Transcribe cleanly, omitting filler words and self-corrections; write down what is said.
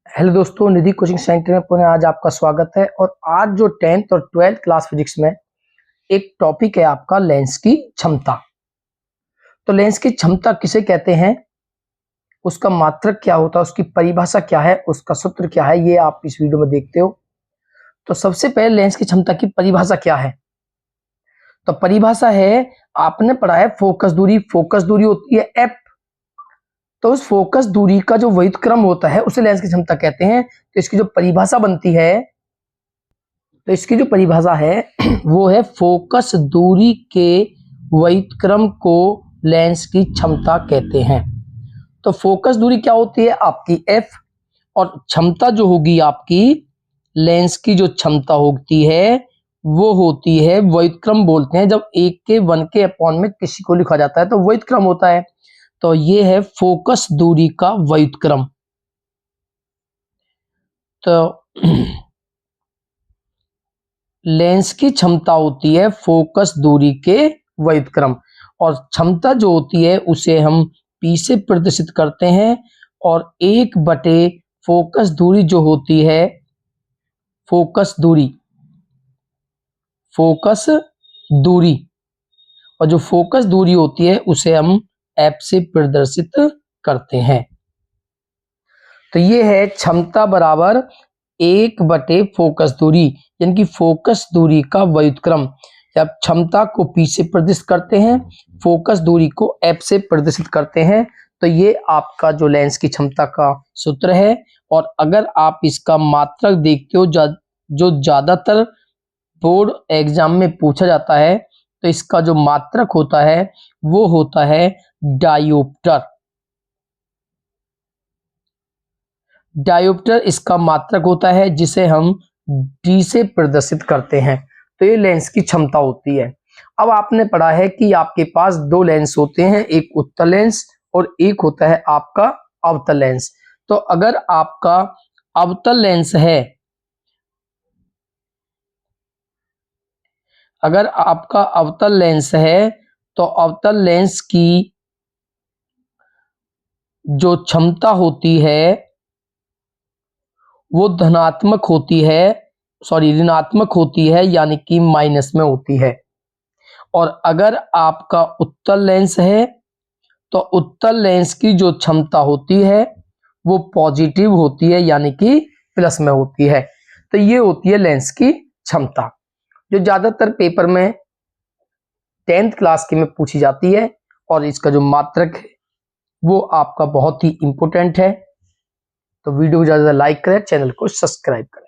Hello दोस्तों, निधि coaching centre में पुनः आज आपका स्वागत है। और आज जो 10th और 12th क्लास फिजिक्स में एक टॉपिक है आपका लेंस की क्षमता। तो लेंस की क्षमता किसे कहते हैं, उसका मात्रक क्या होता है, उसकी परिभाषा क्या है, उसका सूत्र क्या है, ये आप इस वीडियो में देखते हो। तो सबसे पहले लेंस की क्षमता की परिभाषा क्या है। तो परिभाषा है, आपने पढ़ा है फोकस दूरी। फोकस दूरी होती है एफ। तो उस फोकस दूरी का जो वृत्त क्रम होता है उसे लेंस की क्षमता कहते हैं। तो इसकी जो परिभाषा बनती है, तो इसकी जो परिभाषा है वो है फोकस दूरी के वृत्त क्रम को लेंस की क्षमता कहते हैं। तो फोकस दूरी क्या होती है आपकी एफ, और क्षमता जो होगी आपकी लेंस की जो क्षमता होती है वो होती है वृत्त क्रम। बोलते हैं जब 1 के 1 के अपॉन में किसी को लिखा जाता है तो वृत्त क्रम होता है। तो ये है फोकस दूरी का वृत्त क्रम। तो लेंस की क्षमता होती है फोकस दूरी के वृत्त क्रम, और क्षमता जो होती है उसे हम P से प्रदर्शित करते हैं। और 1/, फोकस दूरी जो होती है, फोकस दूरी और जो फोकस दूरी होती है उसे हम F से प्रदर्शित करते हैं। तो ये है क्षमता बराबर 1/, फोकस दूरी, यानी कि फोकस दूरी का वृत्त क्रम। जब क्षमता को P से प्रदर्शित करते हैं, फोकस दूरी को F से प्रदर्शित करते हैं, तो ये आपका जो लेंस की क्षमता का सूत्र है। और अगर आप इसका मात्रक देखते हो, जो ज्यादातर बोर्ड एग्जाम में पूछा जाता है, तो इसका जो मात्रक होता है वो होता है डायोप्टर। डायोप्टर इसका मात्रक होता है, जिसे हम D से प्रदर्शित करते हैं। तो ये लेंस की क्षमता होती है। अब आपने पढ़ा है कि आपके पास दो लेंस होते हैं, एक उत्तल लेंस और एक होता है आपका अवतल लेंस। तो अगर आपका अवतल लेंस है, अगर आपका अवतल लेंस है तो अवतल लेंस की जो क्षमता होती है वो धनात्मक होती है, ऋणात्मक होती है, यानी कि माइनस में होती है। और अगर आपका उत्तल लेंस है तो उत्तल लेंस की जो क्षमता होती है वो पॉजिटिव होती है, यानी कि प्लस में होती है। तो ये होती है लेंस की क्षमता, जो ज्यादातर पेपर में 10th क्लास की में पूछी जाती है। और इसका जो मात्रक है वो आपका बहुत ही इंपॉर्टेंट है। तो वीडियो को ज्यादा लाइक करें, चैनल को सब्सक्राइब करें।